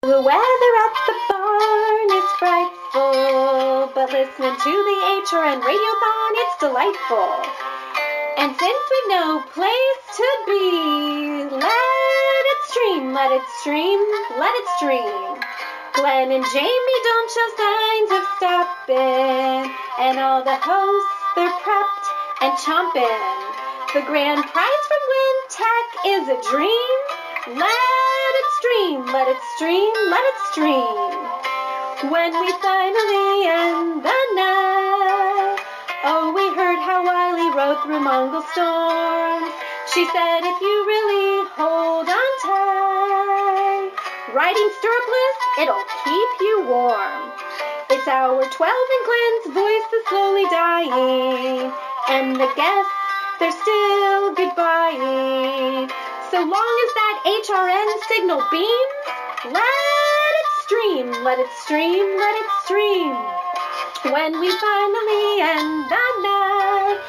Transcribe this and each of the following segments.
The weather at the barn is frightful, but listening to the HRN Radiothon, it's delightful. And since we've no place to be, let it stream, let it stream, let it stream. Glenn and Jamie don't show signs of stopping, and all the hosts, they're prepped and chomping. The grand prize from WinTech is a dream. Let it stream, let it stream, let it stream. When we finally end the night, oh, we heard how Wiley rode through Mongol storms. She said, if you really hold on tight, riding stirrupless, it'll keep you warm. It's hour 12 and Glenn's voice is slowly dying, and the guests, they're still goodbying. So long as that HRN signal beams, let it stream, let it stream, let it stream. When we finally end the night,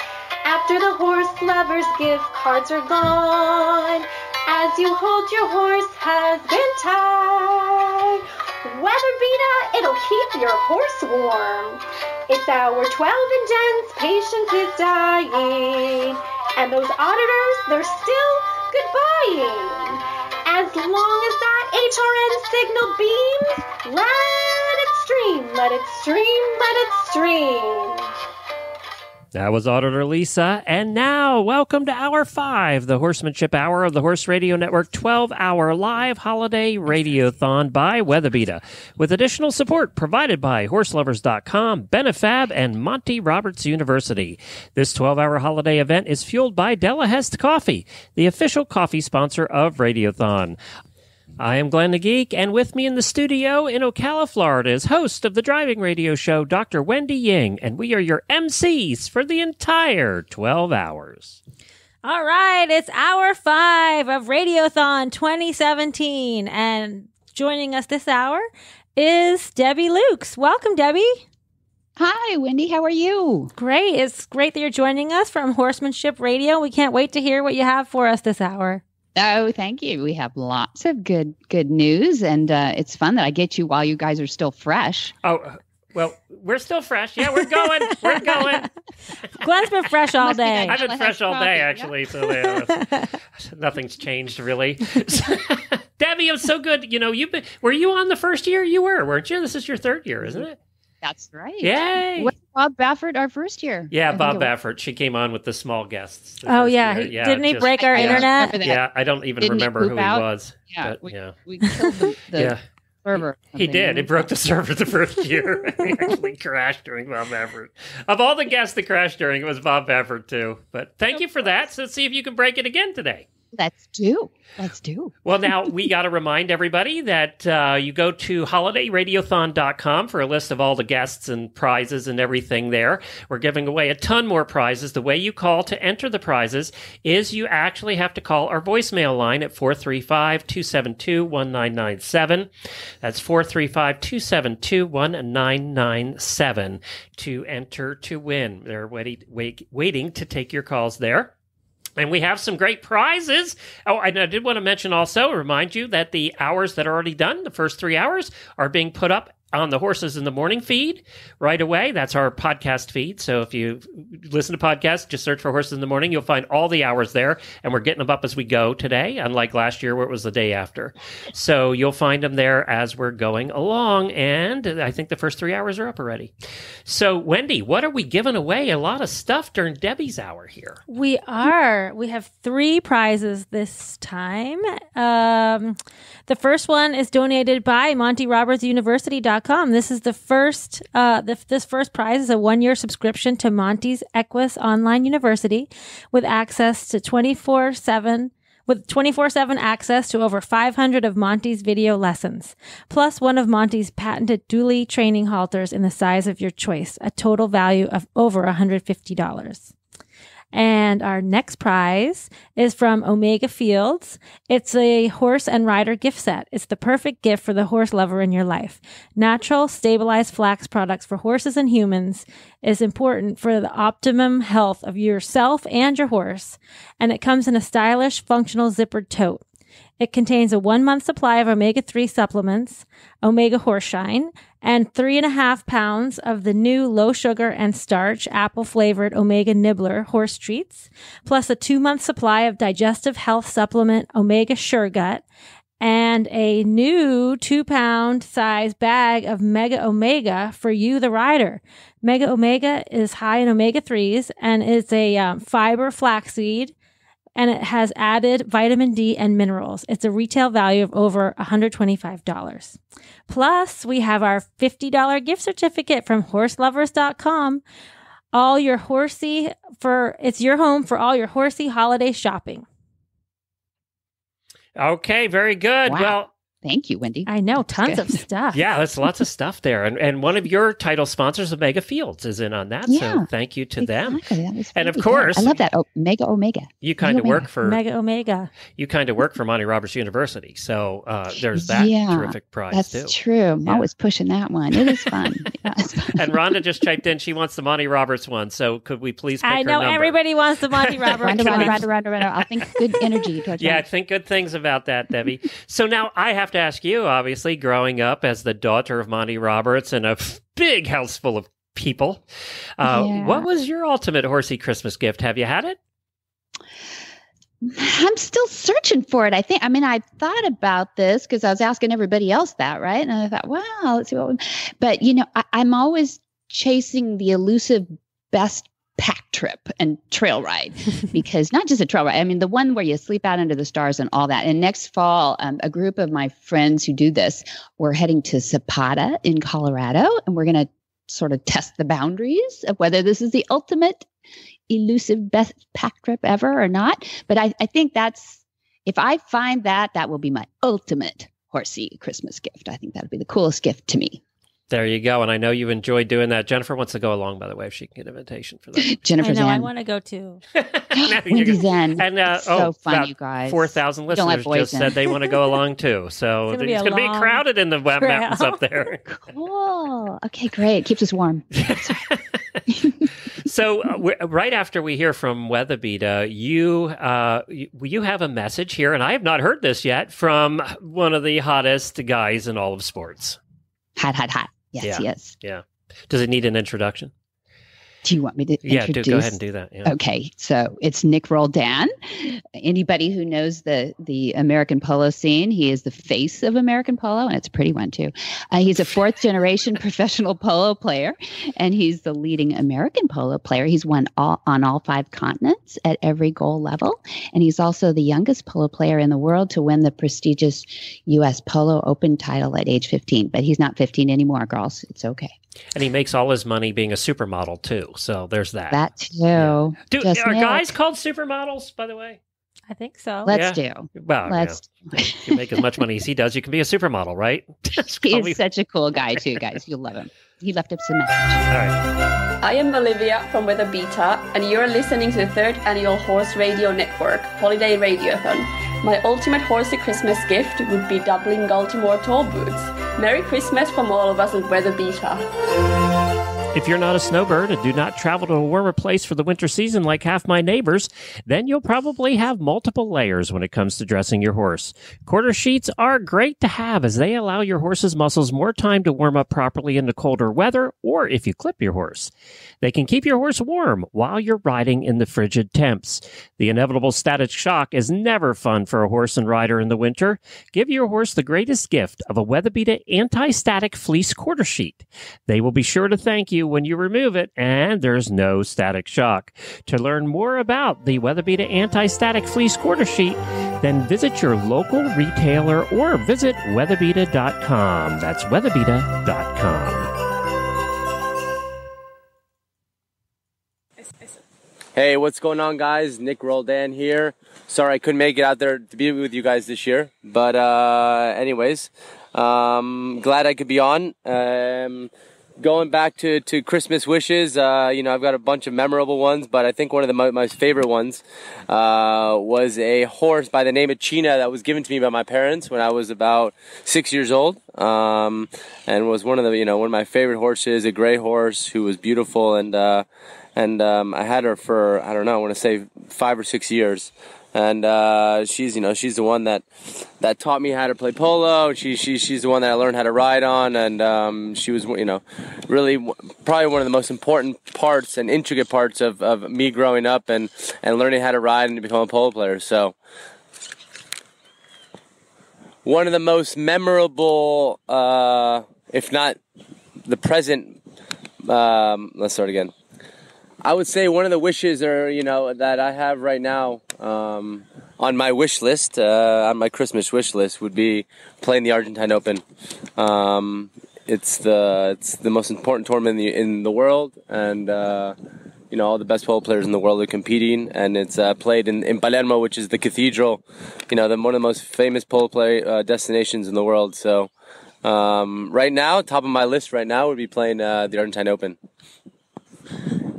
after the horse lovers' gift cards are gone, as you hold your horse husband tight, Weatherbeeta, it'll keep your horse warm. It's hour 12 and Jen's patience is dying, and those auditors, they're still goodbying. As long as that HRN signal beams, let it stream, let it stream, let it stream. That was Auditor Lisa. And now, welcome to Hour 5, the Horsemanship Hour of the Horse Radio Network 12-hour live holiday radiothon by Weatherbeeta, with additional support provided by HorseLovers.com, Benefab, and Monty Roberts University. This 12-hour holiday event is fueled by Delahest Coffee, the official coffee sponsor of Radiothon. I am Glenn the Geek, and with me in the studio in Ocala, Florida, is host of the driving radio show, Dr. Wendy Ying, and we are your MCs for the entire 12 hours. All right, it's hour 5 of Radiothon 2017, and joining us this hour is Debbie Lukes. Welcome, Debbie. Hi, Wendy. How are you? Great. It's great that you're joining us from Horsemanship Radio. We can't wait to hear what you have for us this hour. Oh, thank you. We have lots of good news, and it's fun that I get you while you guys are still fresh. Oh, well, we're still fresh. Yeah, we're going. We're going. Glenn's been fresh all day. I've been fresh all day, actually, so nothing's changed, really. Debbie, it was so good. You know, were you on the first year? You were, weren't you? This is your third year, isn't it? That's right. Yay. Was Bob Baffert our first year? Yeah, Bob Baffert. She came on with the small guests. Oh, yeah. Didn't he break our internet? Yeah, I don't even remember who he was. Yeah, but, we killed the server. He did. It broke the server the first year. He actually crashed during Bob Baffert. Of all the guests that crashed during, it was Bob Baffert, too. But thank you for that. So let's see if you can break it again today. Let's do. Well, now we got to remind everybody that you go to holidayradiothon.com for a list of all the guests and prizes and everything there. We're giving away a ton more prizes. The way you call to enter the prizes is you actually have to call our voicemail line at 435-272-1997. That's 435-272-1997 to enter to win. They're waiting to take your calls there. And we have some great prizes. Oh, and I did want to mention also, remind you that the hours that are already done, the first 3 hours, are being put up on the Horses in the Morning feed right away. That's our podcast feed. So if you listen to podcasts, just search for Horses in the Morning. You'll find all the hours there. And we're getting them up as we go today, unlike last year where it was the day after. So you'll find them there as we're going along. And I think the first 3 hours are up already. So, Wendy, what are we giving away? A lot of stuff during Debbie's hour here. We are. We have 3 prizes this time. The first one is donated by MontyRobertsUniversity.com. This is the first. This first prize is a 1-year subscription to Monty's Equus Online University, with access to 24/7 access to over 500 of Monty's video lessons, plus one of Monty's patented dually training halters in the size of your choice, a total value of over $150. And our next prize is from Omega Fields. It's a horse and rider gift set. It's the perfect gift for the horse lover in your life. Natural, stabilized flax products for horses and humans is important for the optimum health of yourself and your horse. And it comes in a stylish, functional zippered tote. It contains a 1-month supply of omega-3 supplements, omega horseshine, and 3.5 pounds of the new low sugar and starch apple-flavored omega nibbler horse treats, plus a 2-month supply of digestive health supplement omega sure gut, and a new 2-pound size bag of Mega Omega for you, the rider. Mega Omega is high in omega-3s and it's a fiber flaxseed, and it has added vitamin D and minerals. It's a retail value of over $125. Plus, we have our $50 gift certificate from horselovers.com. It's your home for all your horsey holiday shopping. Okay, very good. Wow. Well, Thank you, Wendy. I know, tons of stuff. yeah, that's lots of stuff there. And one of your title sponsors, Omega Fields, is in on that. Yeah, so thank you to them. Exactly. That was And of really course, good. I love that. Mega Omega. You kind of work for Mega Omega. You kind of work for Monty Roberts University, so there's that terrific prize that's too. true. I'm always pushing that one. It is fun. Yeah, it's fun. And Rhonda just typed in she wants the Monty Roberts one. So could we please pick I her know number? everybody wants the Monty Roberts. Rhonda. I'll think good energy towards Yeah, that. think good things about that, Debbie. So now I have to ask you, obviously, growing up as the daughter of Monty Roberts and a big house full of people, what was your ultimate horsey Christmas gift? Have you had it? I'm still searching for it. I thought about this because I was asking everybody else that, right? And I thought, well, let's see but I'm always chasing the elusive best pack trip and trail ride, because not just a trail ride. I mean, the one where you sleep out under the stars and all that. And next fall, a group of my friends who do this, we're heading to Zapata in Colorado, and we're going to sort of test the boundaries of whether this is the ultimate elusive best pack trip ever or not. But I think if I find that will be my ultimate horsey Christmas gift. I think that would be the coolest gift to me. There you go. And I know you enjoyed doing that. Jennifer wants to go along, by the way, if she can get an invitation for that. Jennifer I know, Zan. I want to go too. Wendy Zen. And so fun, you guys. 4,000 listeners just said they want to go along too. So it's going to be crowded in the mountains up there. Cool. Okay, great. Keeps us warm. So right after we hear from Weatherbeeta, you have a message here, and I have not heard this yet, from one of the hottest guys in all of sports. Hot. Yes, yes. Yeah. Does it need an introduction? Do you want me to introduce? Go ahead and do that. Yeah. Okay, so it's Nick Roldan. Anybody who knows the American polo scene, he is the face of American polo, and it's a pretty one too. He's a 4th-generation professional polo player, and he's the leading American polo player. He's won on all 5 continents at every goal level, and he's also the youngest polo player in the world to win the prestigious U.S. Polo Open title at age 15. But he's not 15 anymore, girls. It's okay. And he makes all his money being a supermodel, too. So there's that. That, too. Yeah. Are Nick. guys called supermodels, by the way? I think so. Let's do. Well, if you make as much money as he does, you can be a supermodel, right? He's such a cool guy, too, guys. You'll love him. He left us a message. All right. I am Olivia from Weatherbeeta, and you're listening to the 3rd Annual Horse Radio Network Holiday Radiothon. My ultimate horsey Christmas gift would be Dublin Galtimore tall boots. Merry Christmas from all of us at Weatherbeeta. If you're not a snowbird and do not travel to a warmer place for the winter season like half my neighbors, then you'll probably have multiple layers when it comes to dressing your horse. Quarter sheets are great to have as they allow your horse's muscles more time to warm up properly in the colder weather, or if you clip your horse. They can keep your horse warm while you're riding in the frigid temps. The inevitable static shock is never fun for a horse and rider in the winter. Give your horse the greatest gift of a Weatherbeeta anti-static fleece quarter sheet. They will be sure to thank you when you remove it, and there's no static shock. To learn more about the Weatherbeeta anti-static fleece quarter sheet, then visit your local retailer or visit weatherbeeta.com. That's weatherbeeta.com. Hey, what's going on, guys? Nick Roldan here. Sorry I couldn't make it out there to be with you guys this year, but anyways, glad I could be on. Going back to Christmas wishes, I've got a bunch of memorable ones, but I think one of the my favorite ones was a horse by the name of China that was given to me by my parents when I was about 6 years old, and was one of my favorite horses, a gray horse who was beautiful, and I had her for, I want to say 5 or 6 years. and she's the one that taught me how to play polo. She's the one that I learned how to ride on, and she was really probably one of the most important parts and intricate parts of me growing up and learning how to ride and to become a polo player. So one of the most memorable, if not the present, let's start again. I would say one of the wishes that I have right now on my wish list, on my Christmas wish list, would be playing the Argentine Open. It's the most important tournament in the world, and all the best polo players in the world are competing, and it's played in Palermo, which is the cathedral, one of the most famous polo play destinations in the world. So right now, top of my list right now would be playing the Argentine Open.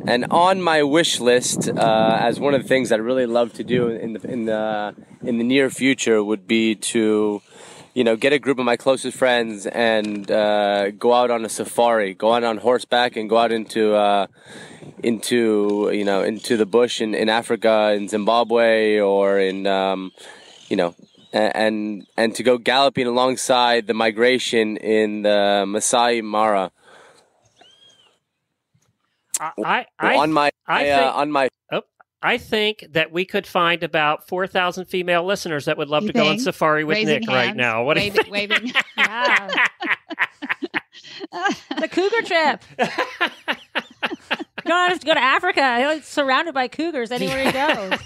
And on my wish list, as one of the things I'd really love to do in the near future would be to, get a group of my closest friends and go out on a safari, go out on horseback, and go out into the bush in Africa, in Zimbabwe, or in and to go galloping alongside the migration in the Masai Mara. I think that we could find about 4,000 female listeners that would love to go on safari with Raising Nick hands, right now. What do you think? waving. Yeah. The cougar trip. You don't have to go to Africa. He's surrounded by cougars anywhere he goes.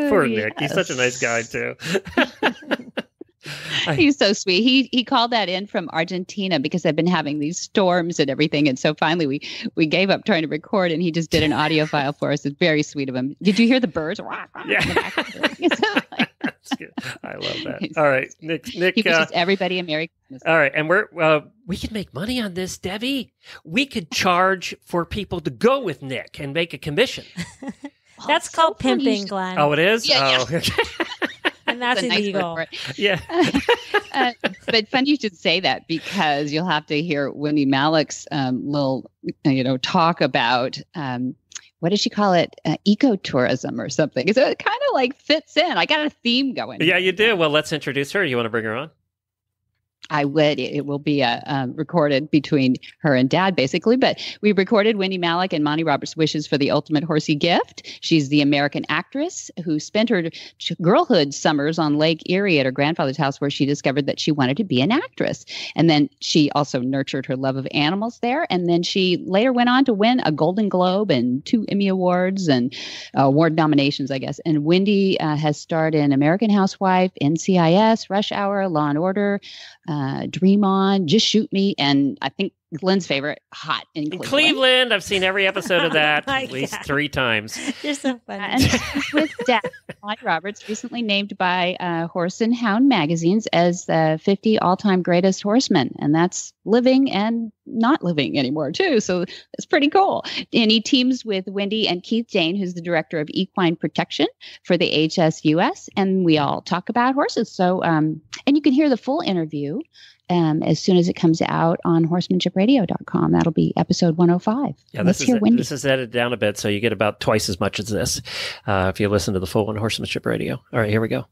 Poor Nick. He's such a nice guy, too. He's so sweet. He called that in from Argentina because I've been having these storms and everything. And so finally we gave up trying to record, and he just did an audio file for us. It's very sweet of him. Did you hear the birds? Yeah. That's good. I love that. All right, Nick. He wishes everybody a Merry Christmas. All right, and we can make money on this, Debbie. We could charge for people to go with Nick and make a commission. That's called pimping, Glenn. Oh, it is? Yeah, yeah. And that's illegal. Yeah. But funny you should say that, because you'll have to hear Wendy Malick's little, talk about, what does she call it? Ecotourism or something. So it kind of like fits in. I got a theme going. Yeah, you do. Well, let's introduce her. You want to bring her on? I would. It will be recorded between her and Dad, basically. But we recorded Wendy Malick and Monty Roberts' wishes for the ultimate horsey gift. She's the American actress who spent her girlhood summers on Lake Erie at her grandfather's house, where she discovered that she wanted to be an actress. And then she also nurtured her love of animals there. And then she later went on to win a Golden Globe and 2 Emmy Awards and award nominations, I guess. And Wendy has starred in American Housewife, NCIS, Rush Hour, Law and Order, Dream On, Just Shoot Me, and I think Glenn's favorite, Hot in Cleveland. I've seen every episode of that at least 3 times. You're so funny. And with Dad, Monty Roberts, recently named by Horse and Hound magazines as the 50 all-time greatest horsemen, and that's living and not living anymore too. So it's pretty cool. And he teams with Wendy and Keith Dane, who's the director of equine protection for the HSUS, and we all talk about horses. So, and you can hear the full interview as soon as it comes out on horsemanshipradio.com. That'll be episode 105. Yeah, this is edited down a bit, so you get about twice as much as this if you listen to the full one, Horsemanship Radio. All right, here we go.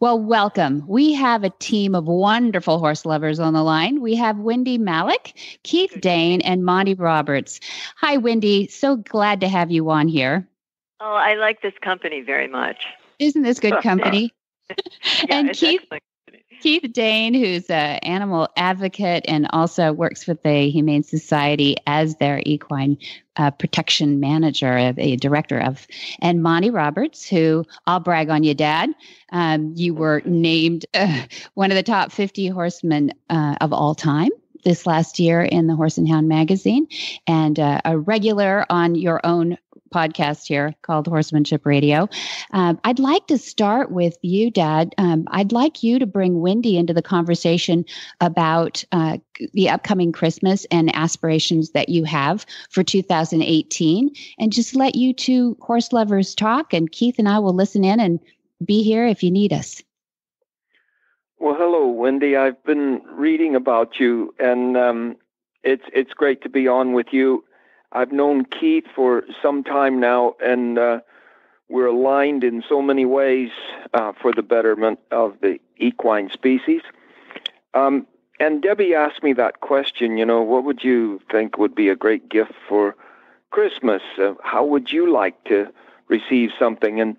Well, welcome. We have a team of wonderful horse lovers on the line. We have Wendy Malick, Keith Dane, and Monty Roberts. Hi, Wendy. So glad to have you on here. Oh, I like this company very much. Isn't this good company? And Keith Dane, who's an animal advocate and also works with the Humane Society as their equine protection manager, a director of, and Monty Roberts, who I'll brag on you, Dad. You were named one of the top 50 horsemen of all time this last year in the Horse and Hound magazine, and a regular on your own podcast here called Horsemanship Radio. I'd like to start with you, Dad. I'd like you to bring Wendy into the conversation about the upcoming Christmas and aspirations that you have for 2018, and just let you two horse lovers talk, and Keith and I will listen in and be here if you need us. Well, hello, Wendy. I've been reading about you, and it's great to be on with you. I've known Keith for some time now, and we're aligned in so many ways for the betterment of the equine species. And Debbie asked me that question, what would you think would be a great gift for Christmas? How would you like to receive something? And,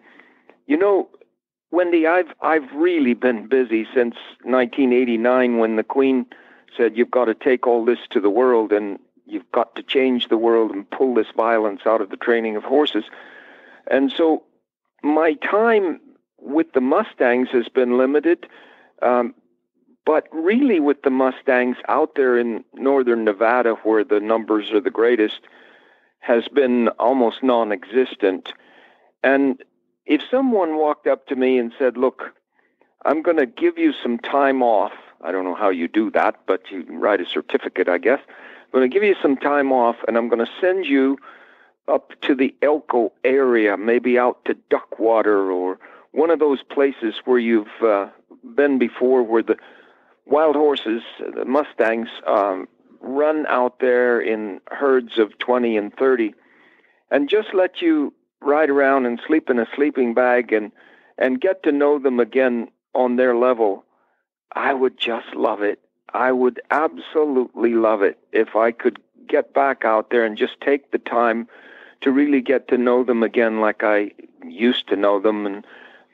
Wendy, I've really been busy since 1989 when the Queen said, you've got to take all this to the world and you've got to change the world and pull this violence out of the training of horses. And so my time with the Mustangs has been limited, but really with the Mustangs out there in northern Nevada, where the numbers are the greatest, has been almost non-existent. And if someone walked up to me and said, look, I'm going to give you some time off. I don't know how you do that, but you write a certificate, I guess. I'm going to give you some time off, and I'm going to send you up to the Elko area, maybe out to Duckwater or one of those places where you've been before, where the wild horses, the Mustangs, run out there in herds of 20 and 30, and just let you ride around and sleep in a sleeping bag and get to know them again on their level. I would just love it. I would absolutely love it if I could get back out there and just take the time to really get to know them again like I used to know them and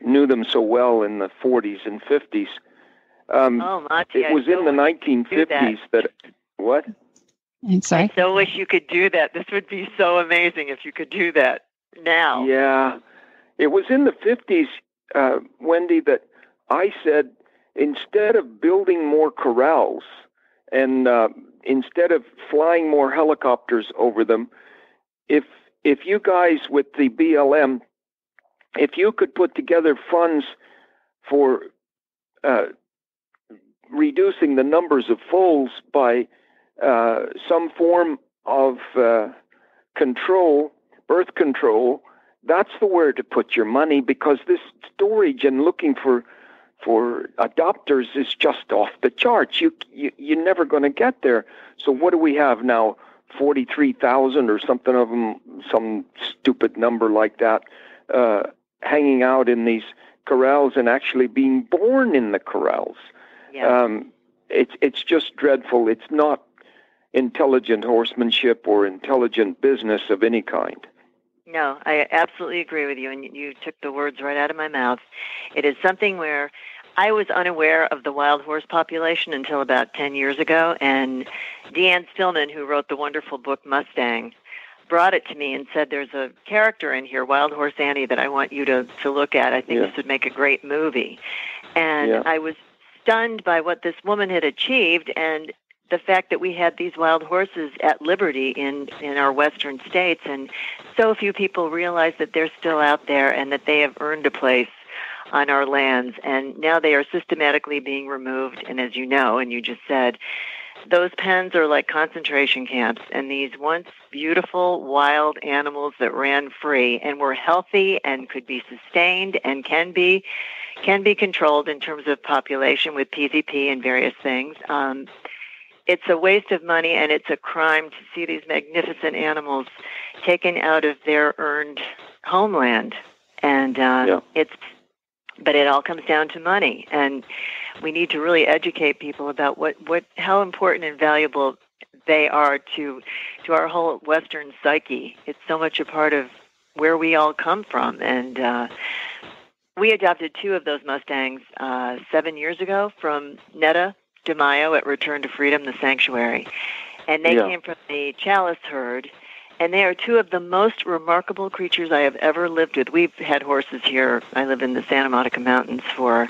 knew them so well in the 40s and 50s. Monty, it was in the 1950s that what? I'm sorry. I so wish you could do that. This would be so amazing if you could do that now. Yeah. It was in the 50s, Wendy, that I said, instead of building more corrals and instead of flying more helicopters over them, if you guys with the BLM, if you could put together funds for reducing the numbers of foals by some form of control, birth control, that's the where to put your money, because this storage and looking for adopters is just off the charts. You're never going to get there. So what do we have now? 43,000 or something of them, some stupid number like that, hanging out in these corrals and actually being born in the corrals. Yeah. It's just dreadful. It's not intelligent horsemanship or intelligent business of any kind. No, I absolutely agree with you, and you took the words right out of my mouth. It is something where I was unaware of the wild horse population until about 10 years ago, and Deanne Stillman, who wrote the wonderful book Mustang, brought it to me and said, there's a character in here, Wild Horse Annie, that I want you to look at. I think this would make a great movie. And I was stunned by what this woman had achieved, and the fact that we had these wild horses at liberty in our western states, and so few people realize that they're still out there and that they have earned a place on our lands, and now they are systematically being removed. And as you know, and you just said, those pens are like concentration camps, and these once beautiful wild animals that ran free and were healthy and could be sustained and can be controlled in terms of population with PZP and various things. It's a waste of money, and it's a crime to see these magnificent animals taken out of their earned homeland. And but it all comes down to money, and we need to really educate people about how important and valuable they are to our whole Western psyche. It's so much a part of where we all come from, and we adopted 2 of those Mustangs 7 years ago from Netta DeMaio at Return to Freedom, the sanctuary. And they came from the Chalice herd, and they are 2 of the most remarkable creatures I have ever lived with. We've had horses here. I live in the Santa Monica Mountains for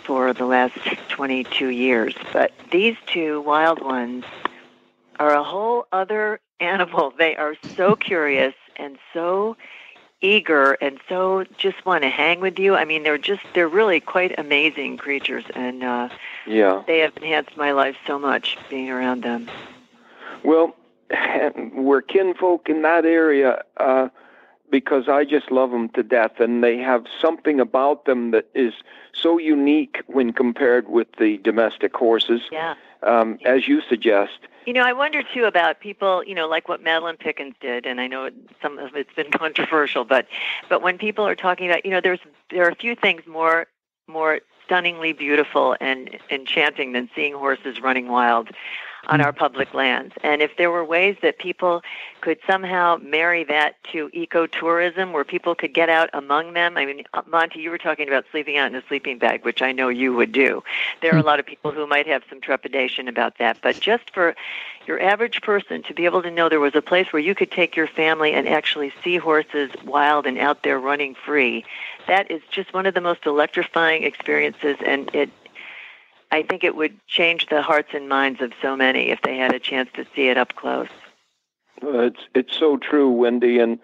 the last 22 years. But these 2 wild ones are a whole other animal. They are so curious and so eager and so just want to hang with you. I mean, they're really quite amazing creatures, and they have enhanced my life so much being around them. Well, we're kinfolk in that area. because I just love them to death, and they have something about them that is so unique when compared with the domestic horses, as you suggest. I wonder, too, about people, like what Madeline Pickens did, and I know some of it's been controversial, but when people are talking about, there are a few things more stunningly beautiful and enchanting than seeing horses running wild on our public lands. And if there were ways that people could somehow marry that to ecotourism, where people could get out among them. I mean, Monty, you were talking about sleeping out in a sleeping bag, which I know you would do. There are a lot of people who might have some trepidation about that. But just for your average person to be able to know there was a place where you could take your family and actually see horses wild and out there running free, that is just one of the most electrifying experiences, and I think it would change the hearts and minds of so many if they had a chance to see it up close. It's so true, Wendy. And,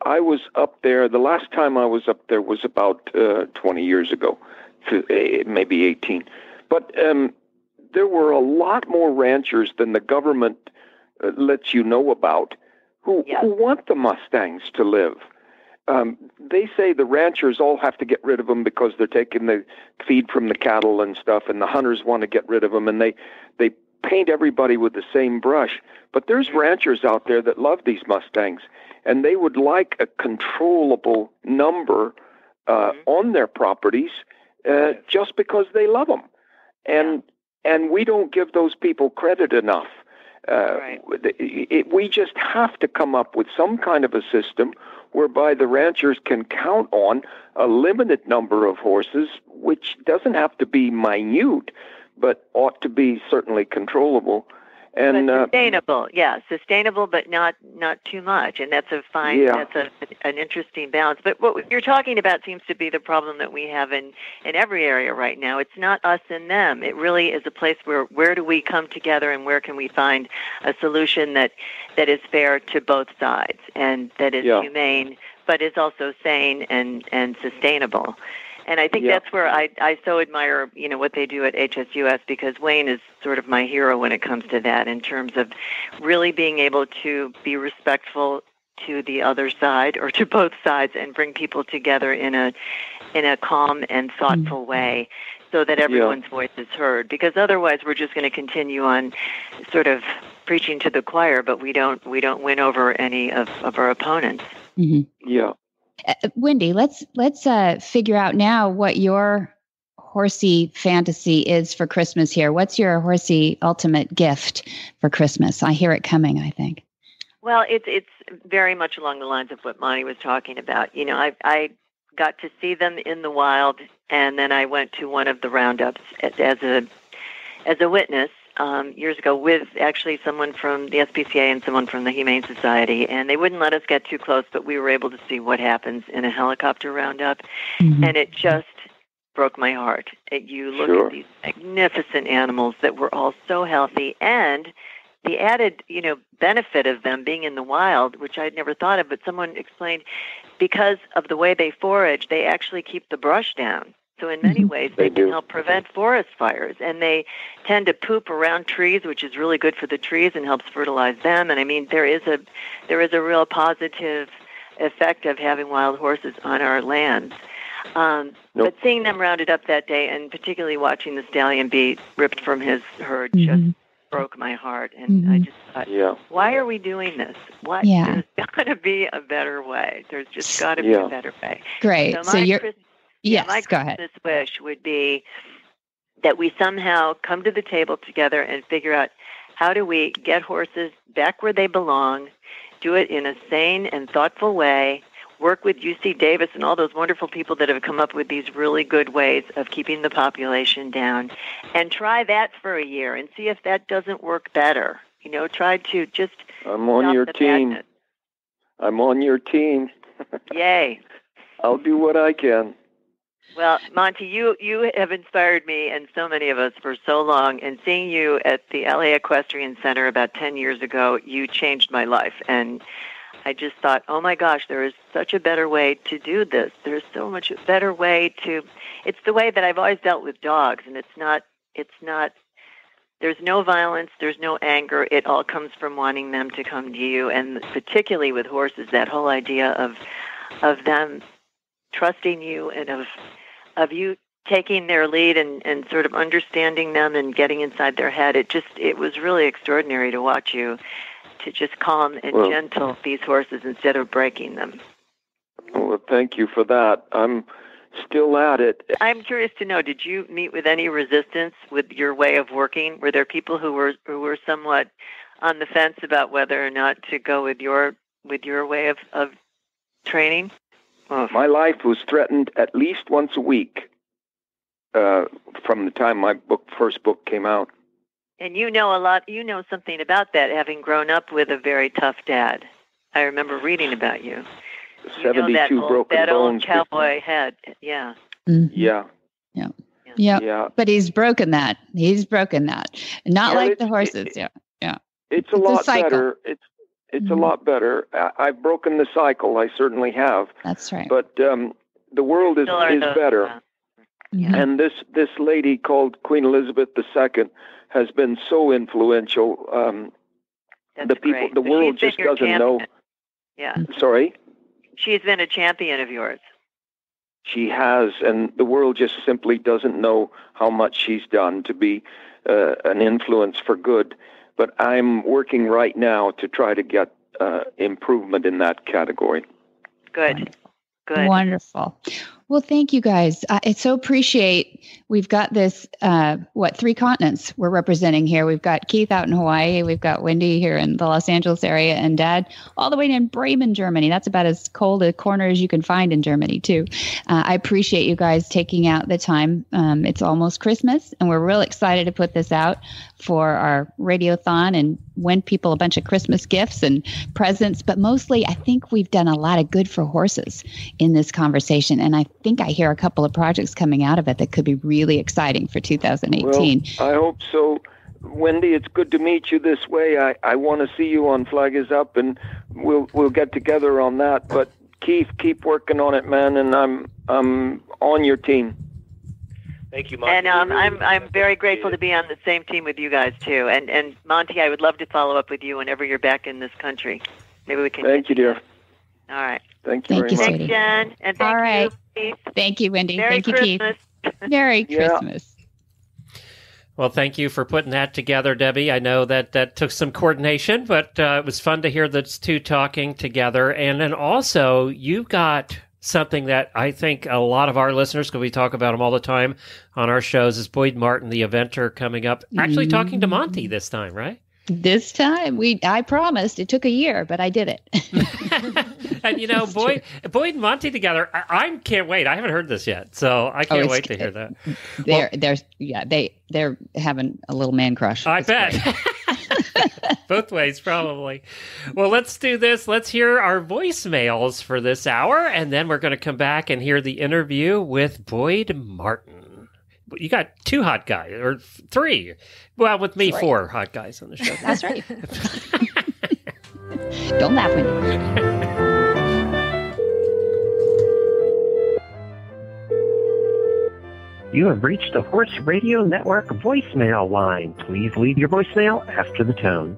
I was up there. The last time I was up there was about 20 years ago, maybe 18. But there were a lot more ranchers than the government lets you know about who want the Mustangs to live. They say the ranchers all have to get rid of them because they're taking the feed from the cattle and stuff, and the hunters want to get rid of them, and they paint everybody with the same brush. But there's ranchers out there that love these Mustangs, and they would like a controllable number on their properties just because they love them. And we don't give those people credit enough. We just have to come up with some kind of a system whereby the ranchers can count on a limited number of horses, which doesn't have to be minute, but ought to be certainly controllable. And sustainable, sustainable, but not too much. And that's an interesting balance. But what you're talking about seems to be the problem that we have in every area right now. It's not us and them. It really is a place where do we come together, and where can we find a solution that is fair to both sides and that is humane, but is also sane and sustainable. And I think that's where I so admire, what they do at HSUS, because Wayne is sort of my hero when it comes to that, in terms of really being able to be respectful to the other side, or to both sides, and bring people together in a calm and thoughtful way, so that everyone's voice is heard. Because otherwise, we're just going to continue on sort of preaching to the choir, but we don't win over any of our opponents. Mm-hmm. Yeah. Wendy, let's figure out now what your horsey fantasy is for Christmas here. What's your horsey ultimate gift for Christmas? I hear it coming, I think. Well, it's very much along the lines of what Monty was talking about. I got to see them in the wild, and then I went to one of the roundups as a witness years ago with actually someone from the SPCA and someone from the Humane Society, and they wouldn't let us get too close, but we were able to see what happens in a helicopter roundup, and it just broke my heart. You look at these magnificent animals that were all so healthy, and the added, benefit of them being in the wild, which I'd never thought of, but someone explained, because of the way they forage, they actually keep the brush down. So in many ways, they can help prevent forest fires, and they tend to poop around trees, which is really good for the trees and helps fertilize them. And I mean, there is a real positive effect of having wild horses on our lands. But seeing them rounded up that day, and particularly watching the stallion be ripped from his herd, just broke my heart. And I just thought, why are we doing this? There's got to be a better way. There's just got to be a better way. Great. So you're... Yes, my go ahead. Christmas wish would be that we somehow come to the table together and figure out, how do we get horses back where they belong, do it in a sane and thoughtful way, work with UC Davis and all those wonderful people that have come up with these really good ways of keeping the population down, and try that for a year and see if that doesn't work better. Try to just I'm on your team. Madness. I'm on your team. Yay. I'll do what I can. Well, Monty, you have inspired me and so many of us for so long, and seeing you at the LA Equestrian Center about 10 years ago, you changed my life. And I just thought, oh my gosh, there is such a better way to do this. There's so much better way to, it's the way that I've always dealt with dogs, and it's not there's no violence, there's no anger. It all comes from wanting them to come to you, and particularly with horses, that whole idea of them trusting you and of you taking their lead and sort of understanding them and getting inside their head. It was really extraordinary to watch you, to just calm and gentle these horses instead of breaking them. Well, thank you for that. I'm still at it. I'm curious to know, did you meet with any resistance with your way of working? Were there people who were somewhat on the fence about whether or not to go with your way of training? Oh. My life was threatened at least once a week from the time my first book came out. And you know something about that, having grown up with a very tough dad. I remember reading about you. 72 broken that bones. Old cowboy head, yeah. Mm-hmm. Yeah. Yeah. But he's broken that. Not like the horses. It's a lot better. It's a lot better. I've broken the cycle. I certainly have. That's right. But the world is better. Yeah. And this lady called Queen Elizabeth II has been so influential. That's great. The world just doesn't know. Yeah. Sorry? She's been a champion of yours. She has, and the world just simply doesn't know how much she's done to be an influence for good. But I'm working right now to try to get improvement in that category. Good. Wonderful. Well, thank you guys. I so appreciate. We've got this, 3 continents we're representing here. We've got Keith out in Hawaii. We've got Wendy here in the Los Angeles area, and Dad all the way in Bremen, Germany. That's about as cold a corner as you can find in Germany, too. I appreciate you guys taking out the time. It's almost Christmas, and we're real excited to put this out for our Radiothon and win people a bunch of Christmas gifts and presents. But mostly, I think we've done a lot of good for horses in this conversation, and I think I hear a couple of projects coming out of it that could be really exciting for 2018. Well, I hope so. Wendy, it's good to meet you this way. I want to see you on Flag Is Up, and we'll get together on that. But Keith, keep working on it, man, and I'm on your team. Thank you, Monty. And I'm very grateful to be on the same team with you guys too. And Monty, I would love to follow up with you whenever you're back in this country. Maybe we can. Thank you, dear. All right. Thank you very much. Thanks, Jen. And thank you, Keith. Thank you, Wendy. Merry Thank you, Christmas. Keith. Merry Christmas. Well, thank you for putting that together, Debbie. I know that took some coordination, but it was fun to hear those two talking together. And then also, you've got something that I think a lot of our listeners, because we talk about him all the time on our shows, is Boyd Martin, the eventer, coming up. Actually talking to Monty this time, right? This time, I promised. It took a year, but I did it. And you know, Boyd and Monty together, I can't wait. I haven't heard this yet, so I can't wait to hear that. They're having a little man crush. I bet. Both ways, probably. Well, let's do this. Let's hear our voicemails for this hour, and then we're going to come back and hear the interview with Boyd Martin. You got 2 hot guys, or 3. Well, with me, 4 hot guys on the show. That's right. Don't laugh when you... You have reached the Horse Radio Network voicemail line. Please leave your voicemail after the tone.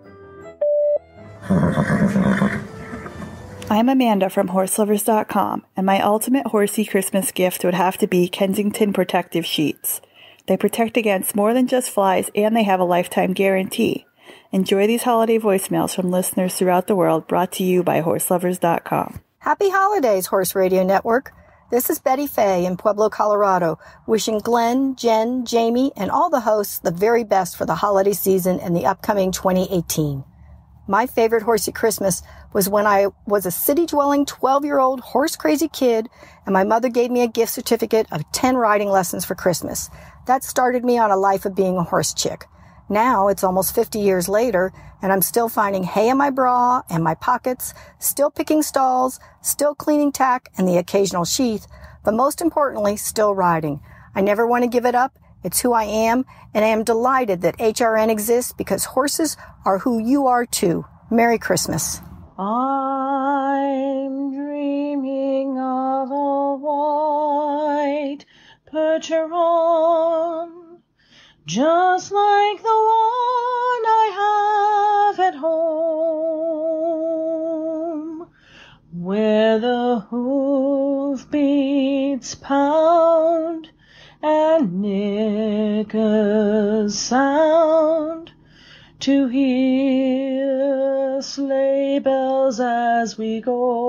I'm Amanda from HorseLovers.com, and my ultimate horsey Christmas gift would have to be Kensington Protective Sheets. They protect against more than just flies, and they have a lifetime guarantee. Enjoy these holiday voicemails from listeners throughout the world, brought to you by HorseLovers.com. Happy holidays, Horse Radio Network. This is Betty Fay in Pueblo, Colorado, wishing Glenn, Jen, Jamie, and all the hosts the very best for the holiday season and the upcoming 2018. My favorite horsey Christmas was when I was a city-dwelling 12-year-old horse-crazy kid, and my mother gave me a gift certificate of 10 riding lessons for Christmas. That started me on a life of being a horse chick. Now it's almost 50 years later, and I'm still finding hay in my bra and my pockets, still picking stalls, still cleaning tack and the occasional sheath, but most importantly, still riding. I never want to give it up. It's who I am, and I am delighted that HRN exists because horses are who you are too. Merry Christmas. I'm dreaming of a white percheron, just like the one I have at home, where the hoofbeats pound and knickers sound, to hear sleigh bells as we go.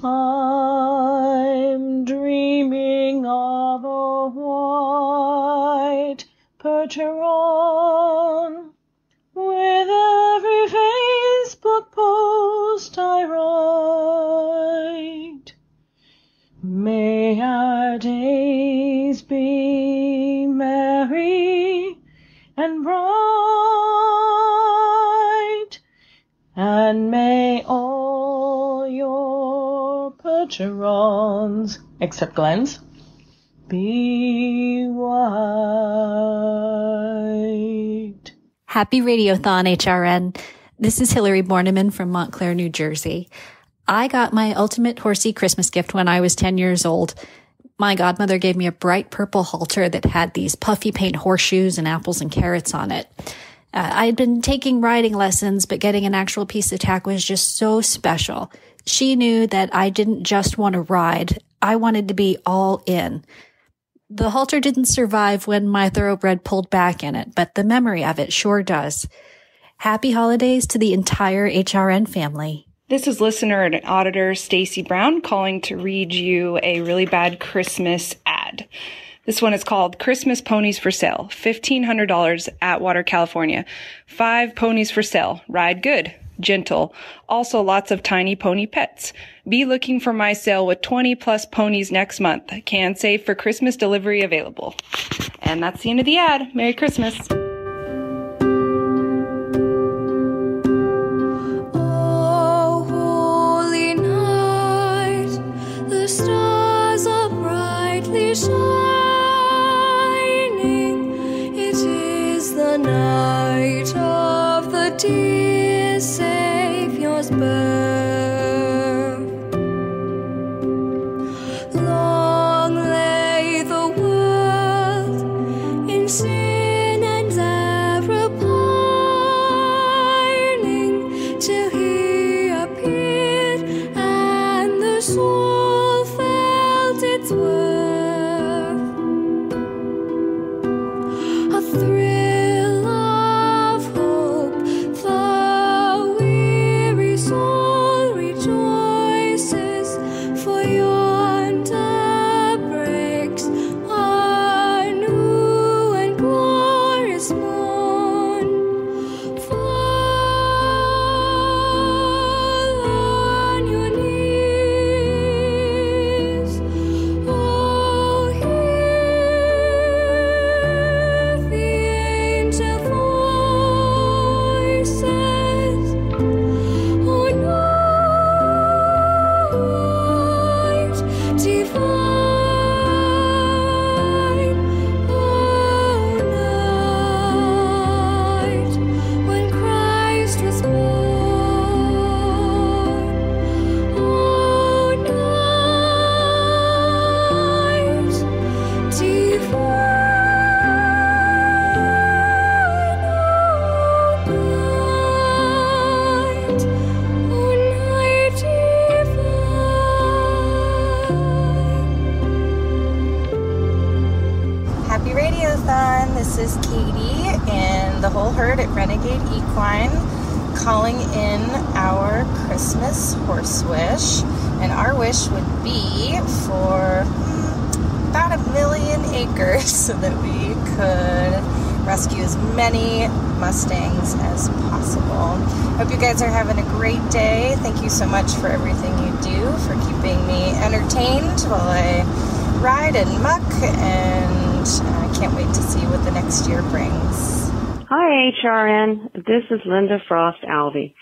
I'm dreaming of a white percheron, with every Facebook post I write. May our days be merry and bright, and may all your percherons, except Glenn's, be white. Happy Radiothon, HRN. This is Hillary Borneman from Montclair, New Jersey. I got my ultimate horsey Christmas gift when I was 10 years old. My godmother gave me a bright purple halter that had these puffy paint horseshoes and apples and carrots on it. I'd been taking riding lessons, but getting an actual piece of tack was just so special. She knew that I didn't just want to ride. I wanted to be all in. The halter didn't survive when my thoroughbred pulled back in it, but the memory of it sure does. Happy holidays to the entire HRN family. This is listener and auditor Stacy Brown calling to read you a really bad Christmas ad. This one is called Christmas Ponies for Sale, $1,500 Atwater, California. 5 ponies for sale. Ride good, gentle. Also lots of tiny pony pets. Be looking for my sale with 20 plus ponies next month. Can save for Christmas delivery available. And that's the end of the ad. Merry Christmas. Stars are brightly shining. It is the night of the dear Savior's birth. Long lay the world in sin and error pining, till he appeared and the soul its worth. A thrill of hope, the weary soul rejoices, for yonder breaks a new and glorious morn. Fall on your knees. Oh, hear the angel voices. Oh, night divine. Oh, night when Christ was born. Oh, night divine. Oh, night divine. Happy Radiothon. This is Katie and the whole herd at Renegade Equine calling in our Christmas horse wish. And our wish would be for about 1 million acres so that we could rescue as many Mustangs as possible. Hope you guys are having a great day. Thank you so much for everything you do, for keeping me entertained while I ride and muck, and I can't wait to see what the next year brings. Hi, HRN. This is Linda Frost Alvey,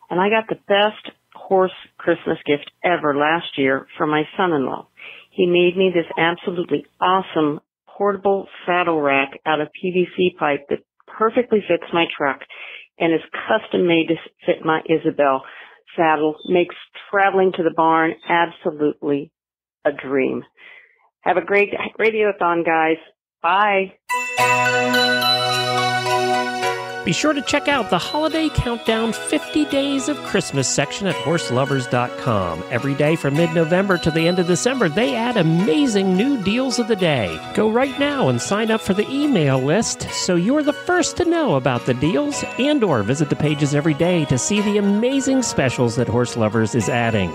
and I got the best horse Christmas gift ever last year from my son-in-law. He made me this absolutely awesome portable saddle rack out of PVC pipe that perfectly fits my truck and is custom made to fit my Isabel saddle. Makes traveling to the barn absolutely a dream. Have a great Radiothon, guys. Bye. Be sure to check out the Holiday Countdown 50 Days of Christmas section at horselovers.com. Every day from mid-November to the end of December, they add amazing new deals of the day. Go right now and sign up for the email list so you're the first to know about the deals, and or visit the pages every day to see the amazing specials that Horse Lovers is adding.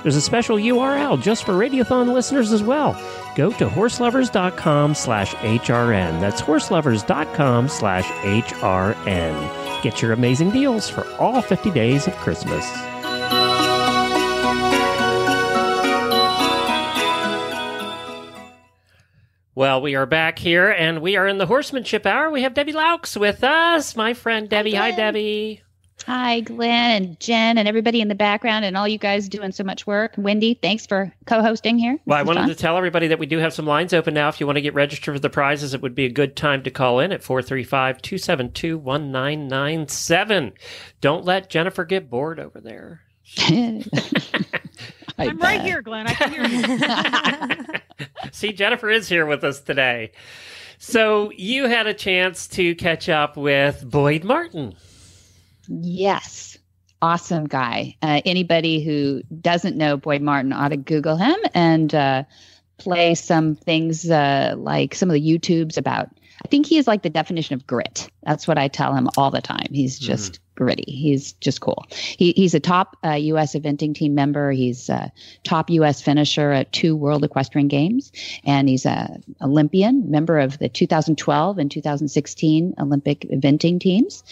There's a special URL just for Radiothon listeners as well. Go to horselovers.com/HRN. That's horselovers.com/HRN. Get your amazing deals for all 50 days of Christmas. Well, we are back here, and we are in the Horsemanship Hour. We have Debbie Laux with us, my friend Debbie. Hi, Debbie. Hi, Glenn and Jen and everybody in the background and all you guys doing so much work. Wendy, thanks for co-hosting here. Well, I wanted to tell everybody that we do have some lines open now. If you want to get registered for the prizes, it would be a good time to call in at 435-272-1997. Don't let Jennifer get bored over there. I'm right here, Glenn. I can hear you. See, Jennifer is here with us today. So you had a chance to catch up with Boyd Martin. Yes. Awesome guy. Anybody who doesn't know Boyd Martin ought to Google him and play some things like some of the YouTubes about, I think he is like the definition of grit. That's what I tell him all the time. He's just gritty. He's just cool. He's a top U.S. eventing team member. He's a top U.S. finisher at 2 World Equestrian Games. And he's an Olympian, member of the 2012 and 2016 Olympic eventing teams.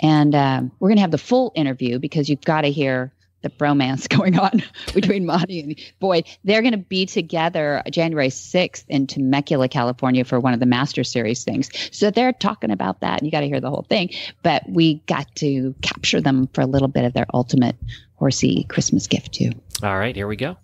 And we're going to have the full interview because you've got to hear the bromance going on between Monty and Boyd. They're going to be together January 6th in Temecula, California for one of the Master Series things. So they're talking about that, and you got to hear the whole thing. But we got to capture them for a little bit of their ultimate horsey Christmas gift, too. All right, here we go.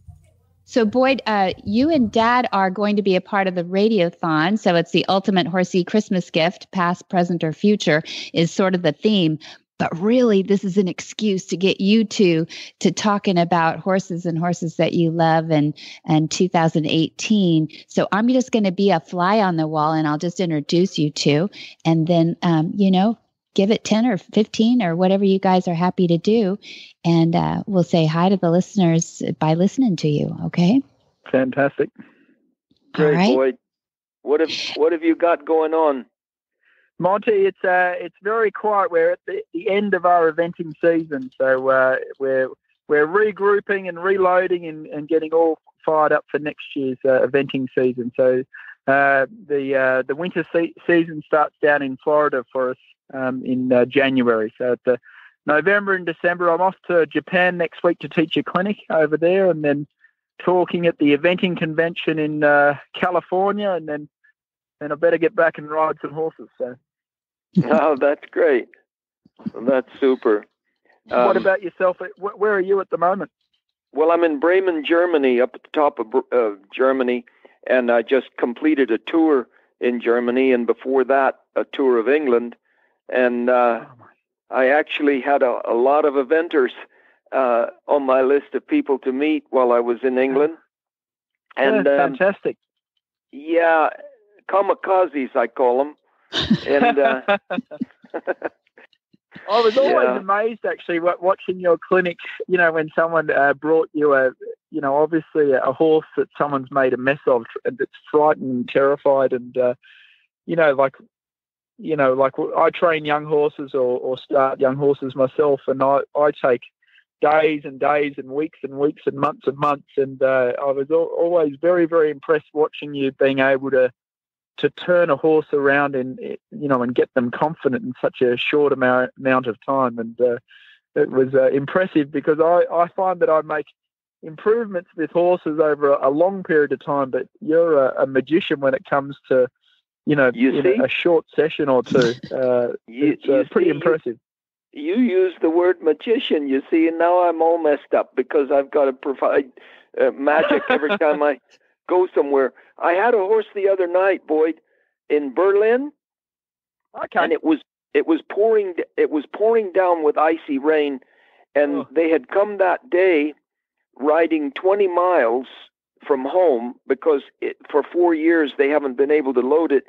So, Boyd, you and Dad are going to be a part of the Radiothon. So it's the ultimate horsey Christmas gift, past, present, or future, is sort of the theme. But really, this is an excuse to get you two to talking about horses and horses that you love and 2018. So I'm just going to be a fly on the wall, and I'll just introduce you two. And then, give it 10 or 15 or whatever you guys are happy to do. And we'll say hi to the listeners by listening to you, okay? Fantastic. Great, right. Boyd. What have you got going on? Monty, it's very quiet. We're at the end of our eventing season, so we're regrouping and reloading and getting all fired up for next year's eventing season. So the winter season starts down in Florida for us in January. So at the November and December, I'm off to Japan next week to teach a clinic over there, and then talking at the eventing convention in California, and then I better get back and ride some horses. So. Oh, that's great. That's super. What about yourself? Where are you at the moment? Well, I'm in Bremen, Germany, up at the top of Germany, and I just completed a tour in Germany, and before that, a tour of England. And I actually had a lot of eventers on my list of people to meet while I was in England. And fantastic. Yeah, kamikazes, I call them. And I was always amazed, actually, watching your clinic. You know, when someone brought you obviously a horse that someone's made a mess of, and that's frightened and terrified, and like I train young horses or start young horses myself, and I take days and days and weeks and weeks and months, and I was always very, very impressed watching you being able to turn a horse around and get them confident in such a short amount of time. And it was impressive because I find that I make improvements with horses over a long period of time, but you're a magician when it comes to, a short session or two. It's pretty impressive. You use the word magician, you see, and now I'm all messed up because I've got to provide magic every time I go somewhere. I had a horse the other night, Boyd, in Berlin. Okay. And it was pouring down with icy rain, and they had come that day riding 20 miles from home because for 4 years they haven't been able to load it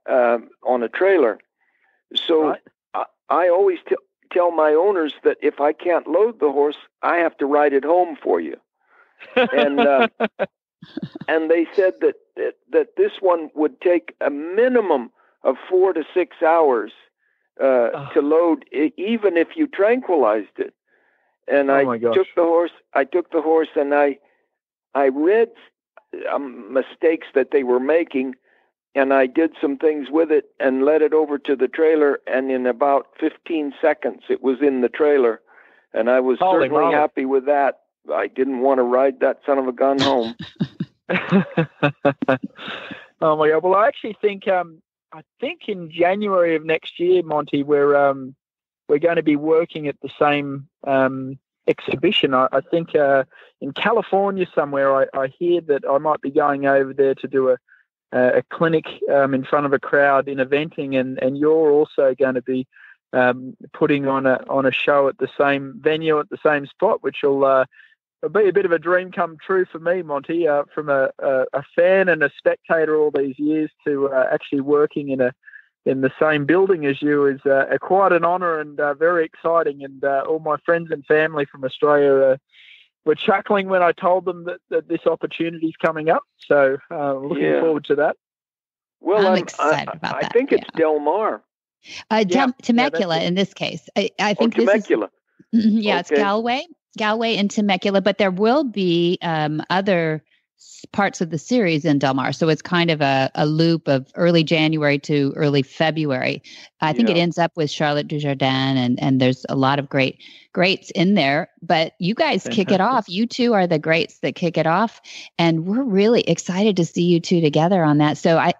on a trailer. So I always tell my owners that if I can't load the horse, I have to ride it home for you. And and they said that this one would take a minimum of 4 to 6 hours to load, even if you tranquilized it. And I took the horse, and I read mistakes that they were making, and I did some things with it and led it over to the trailer, and in about 15 seconds it was in the trailer, and I was certainly happy with that. I didn't want to ride that son of a gun home. Oh my God! Well, I actually think in January of next year, Monty, we're going to be working at the same exhibition. I think in California somewhere. I hear that I might be going over there to do a clinic in front of a crowd in eventing, and you're also going to be putting on a show at the same venue at the same spot, which will be a bit of a dream come true for me, Monty, from a fan and a spectator all these years to actually working in the same building as you is quite an honour and very exciting. And all my friends and family from Australia were chuckling when I told them that this opportunity is coming up. So looking forward to that. Well, I'm excited about that. I think it's Del Mar. Temecula in this case. I think Temecula. It's Galway and Temecula, but there will be other parts of the series in Del Mar. So it's kind of a loop of early January to early February. I think it ends up with Charlotte Dujardin, and there's a lot of greats in there. But you guys kick it off. You two are the greats that kick it off. And we're really excited to see you two together on that. So I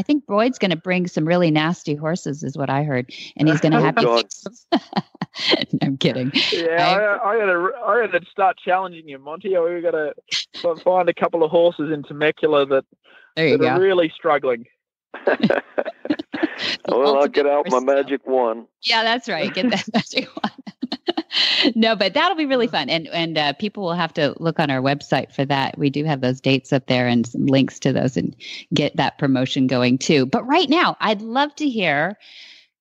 think Boyd's going to bring some really nasty horses is what I heard. And he's going to have you fix them. No, I'm kidding. Yeah, I gotta start challenging you, Monty. We've got to find a couple of horses in Temecula that are really struggling. Well, I'll get out my magic one. Yeah, that's right. Get that magic one. No, but that'll be really fun. And people will have to look on our website for that. We do have those dates up there and some links to those and get that promotion going too. But right now, I'd love to hear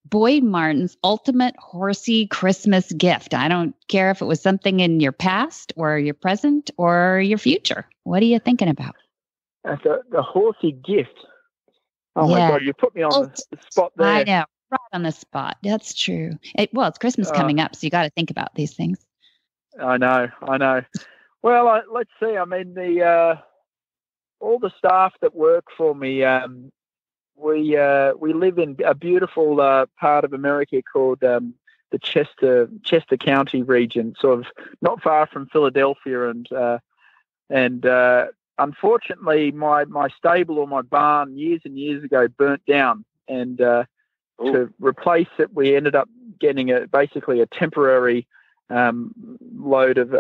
Boyd Martin's ultimate horsey Christmas gift. I don't care if it was something in your past or your present or your future. What are you thinking about? The horsey gift. Oh my God, you put me on the spot there. I know, right on the spot. That's true. It's Christmas coming up, so you got to think about these things. I know. Well, let's see. I mean, all the staff that work for me, we live in a beautiful part of America called the Chester County region, sort of not far from Philadelphia, and unfortunately, my stable or my barn years and years ago burnt down, and to replace it, we ended up getting basically a temporary load of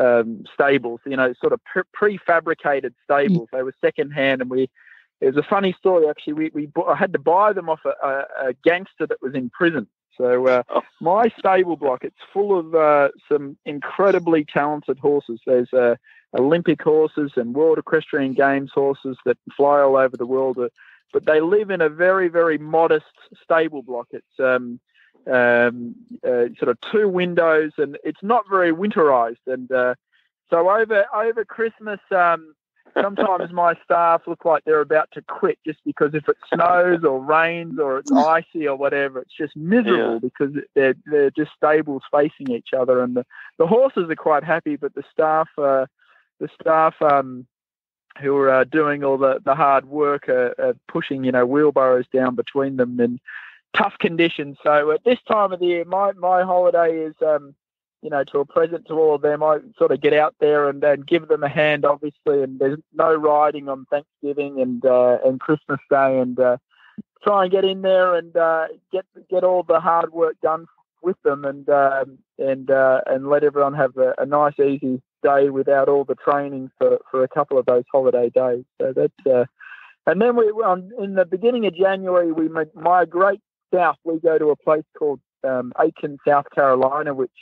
stables. Sort of prefabricated stables. They were secondhand, and it was a funny story actually. I had to buy them off a gangster that was in prison. So my stable block, it's full of some incredibly talented horses. There's Olympic horses and World Equestrian Games horses that fly all over the world, but they live in a very, very modest stable block. It's sort of 2 windows, and it's not very winterized. And so over Christmas, sometimes my staff look like they're about to quit just because if it snows or rains or it's icy or whatever, it's just miserable because they're just stables facing each other. And the horses are quite happy, but the staff who are doing all the hard work are pushing, wheelbarrows down between them in tough conditions. So at this time of the year, my holiday is, to a present to all of them. I sort of get out there and give them a hand, obviously, and there's no riding on Thanksgiving and Christmas Day, and try and get in there and get all the hard work done with them, and let everyone have a nice, easy day without all the training for a couple of those holiday days. So that's and then in the beginning of January we migrate south. We go to a place called Aiken, South Carolina, which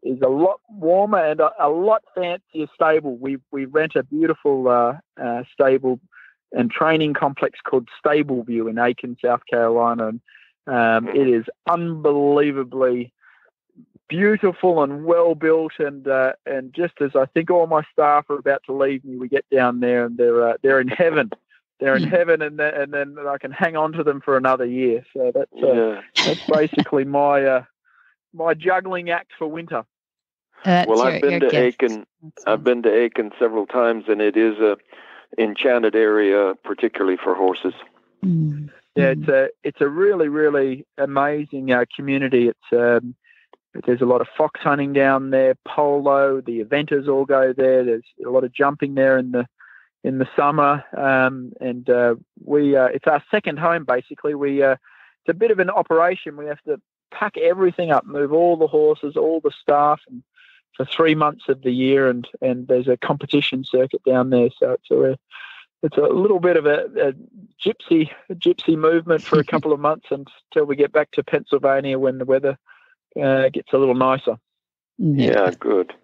is a lot warmer and a lot fancier stable. We rent a beautiful stable and training complex called Stable View in Aiken, South Carolina. And it is unbelievably beautiful and well built. And just as I think all my staff are about to leave me, we get down there and they're in heaven. They're in heaven, and then I can hang on to them for another year. So that's basically my juggling act for winter. Well, I've been to Aiken. I've been to Aiken several times, and it is a enchanted area, particularly for horses. Mm. Yeah, it's a really, really amazing community. It's there's a lot of fox hunting down there, polo. The eventers all go there. There's a lot of jumping there in the summer, and it's our second home basically. It's a bit of an operation. We have to pack everything up, move all the horses, all the staff, and for 3 months of the year, and there's a competition circuit down there. So it's a little bit of a gypsy movement for a couple of months until we get back to Pennsylvania when the weather gets a little nicer. Yeah, good.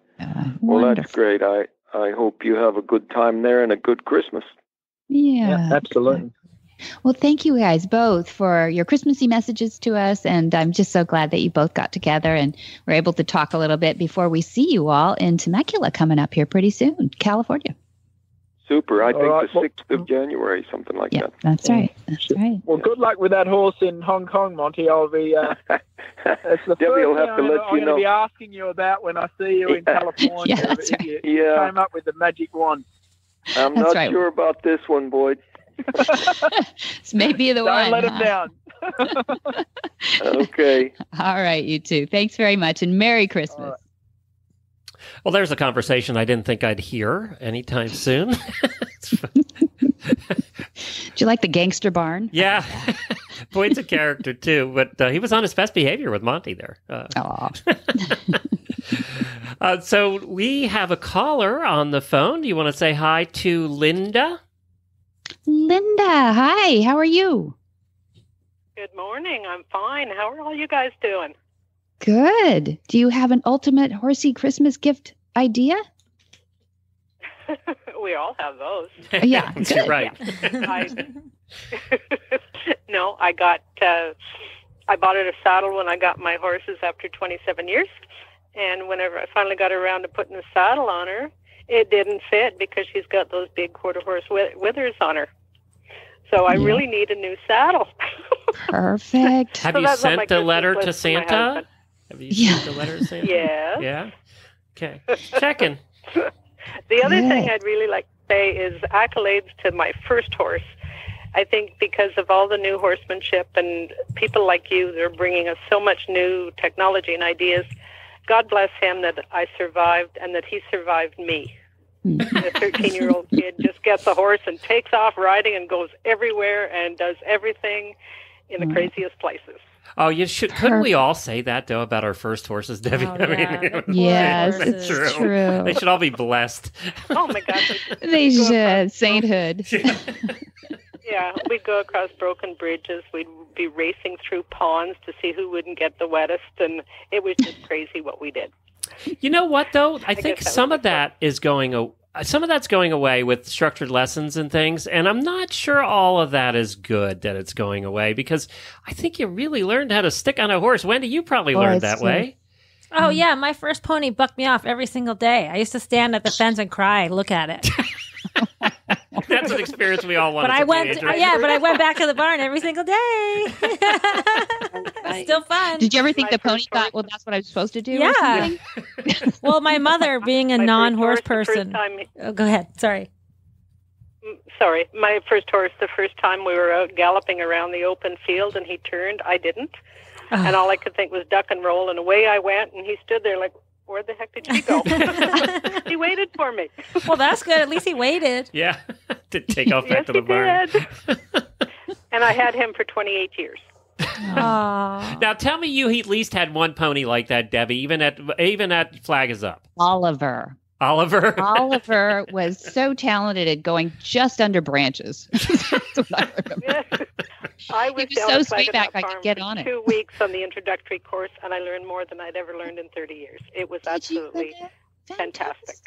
Well, that's great. I hope you have a good time there and a good Christmas. Yeah, absolutely. Well, thank you guys both for your Christmassy messages to us. And I'm just so glad that you both got together and were able to talk a little bit before we see you all in Temecula coming up here pretty soon, California. Super. I think the 6th of January, something like that. That's right. That's right. Well, good luck with that horse in Hong Kong, Monty. I'll be. It's the Debbie will first have thing to let I'm you going know. to be asking you about when I see you in California. That's right. If you came up with the magic wand. I'm not sure about this one, Boyd. This may be the one. Don't let him down. Okay. All right, you two. Thanks very much, and Merry Christmas. Well, there's a conversation I didn't think I'd hear anytime soon. Do you like the gangster barn? Yeah. Boyd's a character, too, but he was on his best behavior with Monty there. So we have a caller on the phone. Do you want to say hi to Linda? Linda, hi. How are you? Good morning. I'm fine. How are all you guys doing? Good. Do you have an ultimate horsey Christmas gift idea? We all have those. Yeah, you're right. No, I bought it a saddle when I got my horses after 27 years. And whenever I finally got around to putting the saddle on her, it didn't fit because she's got those big quarter horse withers on her. So I really need a new saddle. Perfect. Have you sent a letter to Santa? Have you sent a letter to Santa? Yes. Yeah? Okay. Checking. The other thing I'd really like to say is accolades to my first horse. I think because of all the new horsemanship and people like you, they're bringing us so much new technology and ideas. God bless him that I survived and that he survived me. The 13-year-old kid just gets a horse and takes off riding and goes everywhere and does everything in the craziest places. Oh, you should. Couldn't we all say that, though, about our first horses, Debbie? Oh, yes, it's true. They should all be blessed. Oh, my God. They should. Sainthood. Yeah, we'd go across broken bridges. We'd be racing through ponds to see who wouldn't get the wettest, and it was just crazy what we did. You know what, though? I think some of that is some of that's going away with structured lessons and things, and I'm not sure all of that is good that it's going away, because I think you really learned how to stick on a horse. Wendy, you probably learned that way. Oh, yeah. My first pony bucked me off every single day. I used to stand at the fence and cry, look at it. That's an experience we all want. But I went back to the barn every single day. Still fun. Did you ever think the pony thought, well, that's what I'm supposed to do? Yeah. Well, my mother, being a non-horse person. Go ahead. Sorry. My first horse, the first time we were out galloping around the open field and he turned, I didn't. And all I could think was duck and roll, and away I went, and he stood there like, where the heck did she go? He waited for me. Well, that's good. At least he waited. Yeah. To take off back to the barn. Did. And I had him for 28 years. Now, tell me you at least had one pony like that, Debbie, even at Flag Is Up. Oliver was so talented at going just under branches. That's what I remember. I was was down so at sweet Flagstaff back, I could Farm get for on it. 2 weeks on the introductory course, and I learned more than I'd ever learned in 30 years. It was absolutely fantastic.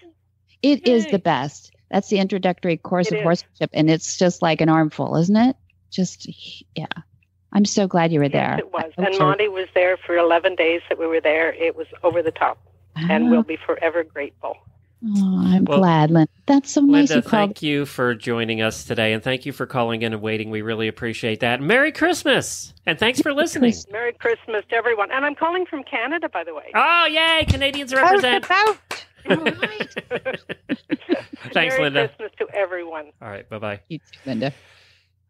It is the best. That's the introductory course It of is. horsemanship, and it's just like an armful, isn't it? Just, yeah. I'm so glad you were there. Yes, it was. I wish And I were- Monty was there for 11 days that we were there. It was over the top, and we'll be forever grateful. Oh, I'm Well, glad, Linda. That's so nice Linda, you called. thank you for joining us today, and thank you for calling in and waiting. We really appreciate that. Merry Christmas, and thanks for listening. Merry Christmas to everyone. And I'm calling from Canada, by the way. Oh, yay! Canadians represent. Thanks, Merry Linda. Christmas to everyone. All right, bye-bye. You too, Linda.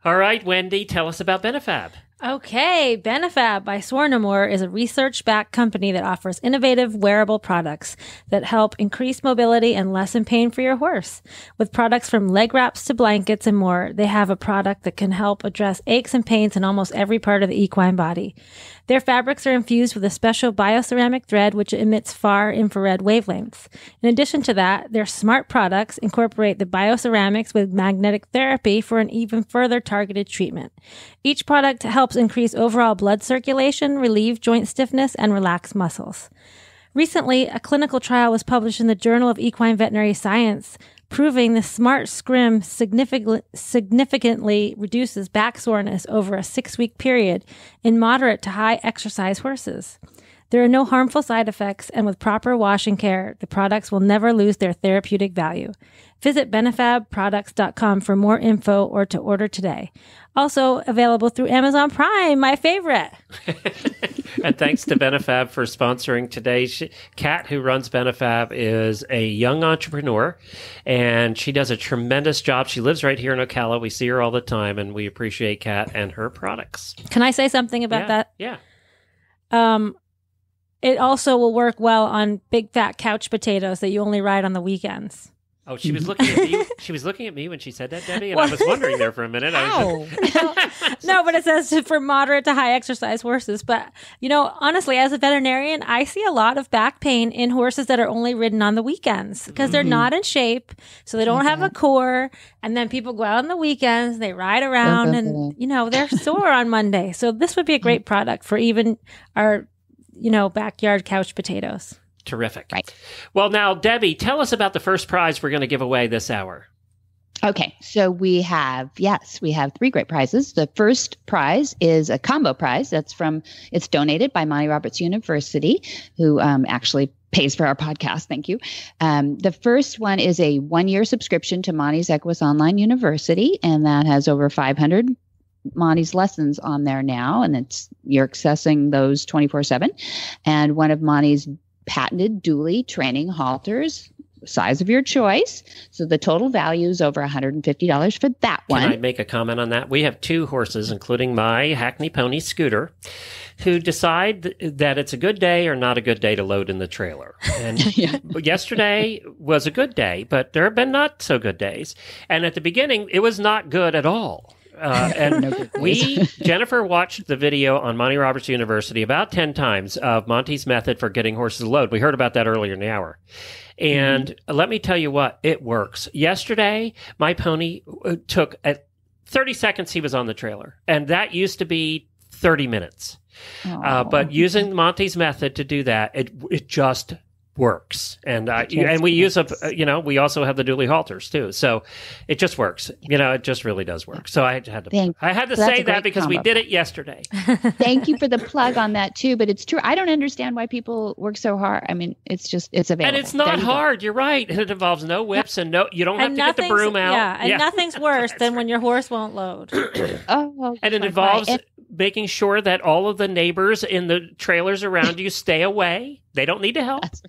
All right, Wendy, tell us about Benefab. Okay, Benefab by Swarnamore is a research-backed company that offers innovative wearable products that help increase mobility and lessen pain for your horse. With products from leg wraps to blankets and more, they have a product that can help address aches and pains in almost every part of the equine body. Their fabrics are infused with a special bioceramic thread which emits far infrared wavelengths. In addition to that, their smart products incorporate the bioceramics with magnetic therapy for an even further targeted treatment. Each product helps increase overall blood circulation, relieve joint stiffness, and relax muscles. Recently, a clinical trial was published in the Journal of Equine Veterinary Science, proving the Smart Scrim significantly reduces back soreness over a 6-week period in moderate to high exercise horses. There are no harmful side effects, and with proper washing care, the products will never lose their therapeutic value. Visit benefabproducts.com for more info or to order today. Also available through Amazon Prime, my favorite. And thanks to Benefab for sponsoring today. Kat, who runs Benefab, is a young entrepreneur, and she does a tremendous job. She lives right here in Ocala. We see her all the time, and we appreciate Kat and her products. Can I say something about that? Yeah. It also will work well on big fat couch potatoes that you only ride on the weekends. Oh, she was looking at me. She was looking at me when she said that, Debbie, and I was wondering there for a minute. No, but it says for moderate to high exercise horses. But, honestly, as a veterinarian, I see a lot of back pain in horses that are only ridden on the weekends because they're not in shape. So they don't have a core. And then people go out on the weekends, they ride around and, they're sore on Monday. So this would be a great product for even our, backyard couch potatoes. Terrific. Right. Well, now, Debbie, tell us about the first prize we're going to give away this hour. Okay, so we have 3 great prizes. The first prize is a combo prize. It's donated by Monty Roberts University, who actually pays for our podcast. Thank you. The first one is a 1-year subscription to Monty's Equus Online University, and that has over 500 Monty's lessons on there now, and you're accessing those 24/7. And one of Monty's patented dually training halters, size of your choice. So the total value is over $150 for that one. Can I make a comment on that? We have 2 horses, including my Hackney Pony Scooter, who decide that it's a good day or not a good day to load in the trailer. And yesterday was a good day, but there have been not so good days. And at the beginning, it was not good at all. And Jennifer watched the video on Monty Roberts University about 10 times of Monty's method for getting horses to load. We heard about that earlier in the hour. And let me tell you what, it works. Yesterday, my pony took at 30 seconds he was on the trailer. And that used to be 30 minutes. But using Monty's method to do that, it just works. And we use we also have the dually halters too. So it just works. It just really does work. So I had to say that because we did it yesterday. Thank you for the plug on that too. But it's true. I don't understand why people work so hard. I mean, it's available. And it's not hard. You're right. And it involves no whips and you don't have to get the broom out. Yeah. And nothing's worse than when your horse won't load. And it involves making sure that all of the neighbors in the trailers around you stay away. They don't need to help. That's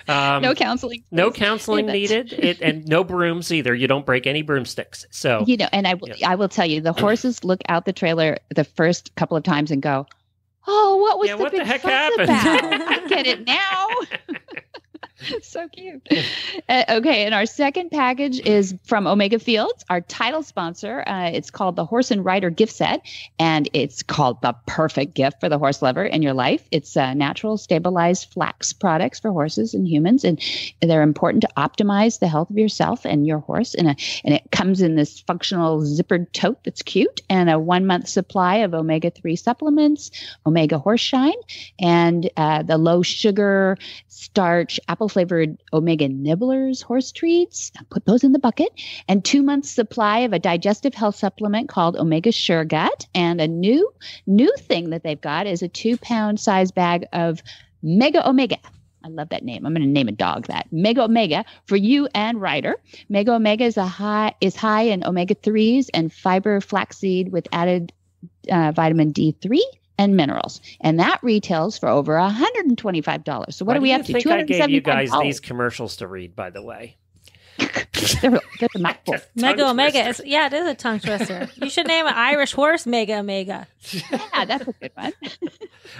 right. No counseling. No counseling needed, and no brooms either. You don't break any broomsticks. So and I will tell you, the horses look out the trailer the first couple of times and go, "Oh, what was the big heck fuss happened?" about? I get it now. So cute. Okay, and our second package is from Omega Fields, our title sponsor. It's called the Horse and Rider Gift Set, and it's called the perfect gift for the horse lover in your life. It's natural, stabilized flax products for horses and humans, and they're important to optimize the health of yourself and your horse. And it comes in this functional zippered tote that's cute, and a 1-month supply of omega-3 supplements, Omega Horse Shine, and the low sugar, starch, apple-flavored Omega Nibblers horse treats. I'll put those in the bucket. And 2 months supply of a digestive health supplement called Omega Sure Gut. And a new thing that they've got is a 2-pound size bag of Mega Omega. I love that name. I'm going to name a dog that. Mega Omega for you and Ryder. Mega Omega is high in omega-3s and fiber flaxseed with added vitamin D3 and minerals, and that retails for over $125. So what do we have to? I think I gave you guys these commercials to read, by the way. They're a mouthful. Mega Omega. It is a tongue twister. You should name an Irish horse Mega Omega. Yeah, that's a good one.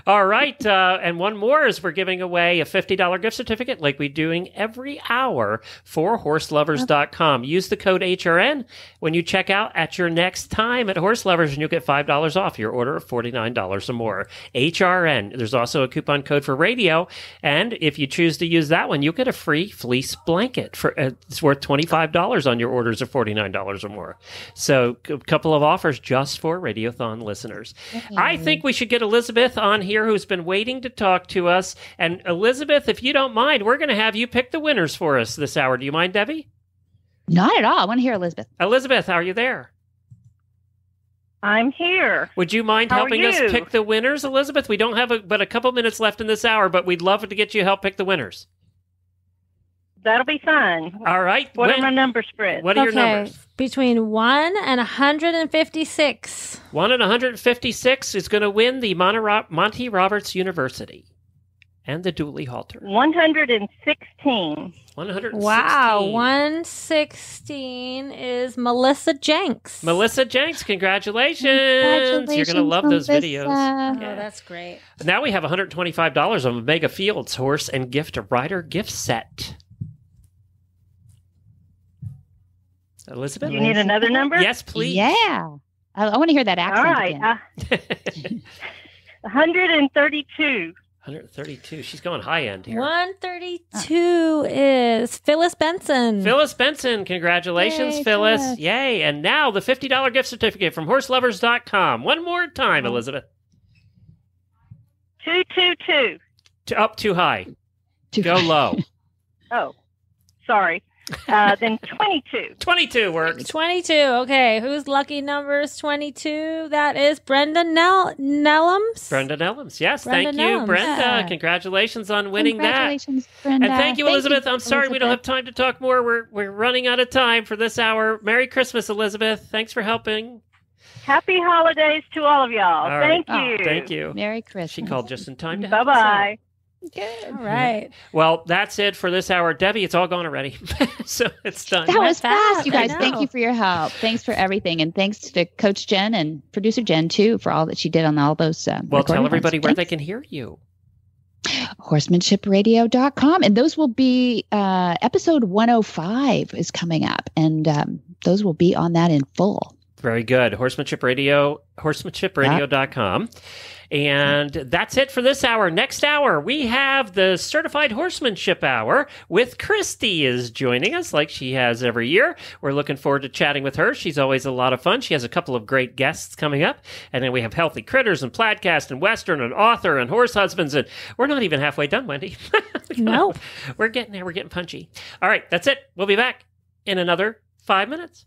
All right. And one more is we're giving away a $50 gift certificate like we're doing every hour for horselovers.com. Use the code HRN when you check out at your next time at Horse Lovers, and you'll get $5 off your order of $49 or more. HRN. There's also a coupon code for radio. And if you choose to use that one, you'll get a free fleece blanket. It's worth $25 on your orders of $49 or more. So a couple of offers just for Radiothon listeners. I think we should get Elizabeth on here, who's been waiting to talk to us. And Elizabeth, if you don't mind, we're going to have you pick the winners for us this hour. Do you mind, Debbie? Not at all. I want to hear Elizabeth. Elizabeth, are you there? I'm here. Would you mind helping us pick the winners, Elizabeth? We don't have but a couple minutes left in this hour, but we'd love to get you help pick the winners. That'll be fine. All right. What are my numbers, Fred? What are your numbers? Between 1 and 156. 1 and 156 is going to win the Monty Roberts University and the Dooley halter. 116. 116. Wow. 116 is Melissa Jenks. Melissa Jenks, congratulations. You're going to love those videos. Oh, that's great. Now we have $125 of Omega Fields Horse and Gift Rider gift set. Elizabeth? You need another number? Yes, please. Yeah. I want to hear that accent. All right. Again. 132. 132. She's going high end here. 132 is Phyllis Benson. Phyllis Benson. Congratulations, Yay, Phyllis. Yay. And now the $50 gift certificate from horselovers.com. One more time, Elizabeth. 222. Up too high. Go low. Oh, sorry. Then 22. 22 works. 22. Okay. Whose lucky number is 22? That is Brenda Nellums. Brenda Nellums. Yes. Brenda Thank you, Nellums. Brenda. Yeah. Congratulations on winning Congratulations, that. Brenda. And thank you, Elizabeth. You, I'm sorry we don't have time to talk more. We're running out of time for this hour. Merry Christmas, Elizabeth. Thanks for helping. Happy holidays to all of y'all. All right. Thank you. Thank you. Merry Christmas. She called just in time to help Bye-bye. Good. All right. Well, that's it for this hour. Debbie, it's all gone already. So it's done. That was fast, you guys. I know. Thank you for your help. Thanks for everything. And thanks to Coach Jen and producer Jen, too, for all that she did on all those. Well, tell everybody where they can hear you. Horsemanship.radio.com. And those will be episode 105 is coming up. And those will be on that in full. Very good. Horsemanship Radio, horsemanship.radio.com. And that's it for this hour. Next hour, we have the Certified Horsemanship Hour with Christy is joining us like she has every year. We're looking forward to chatting with her. She's always a lot of fun. She has a couple of great guests coming up. And then we have Healthy Critters and Plaidcast and Western and Author and Horse Husbands. And we're not even halfway done, Wendy. No. We're getting there. We're getting punchy. All right, that's it. We'll be back in another 5 minutes.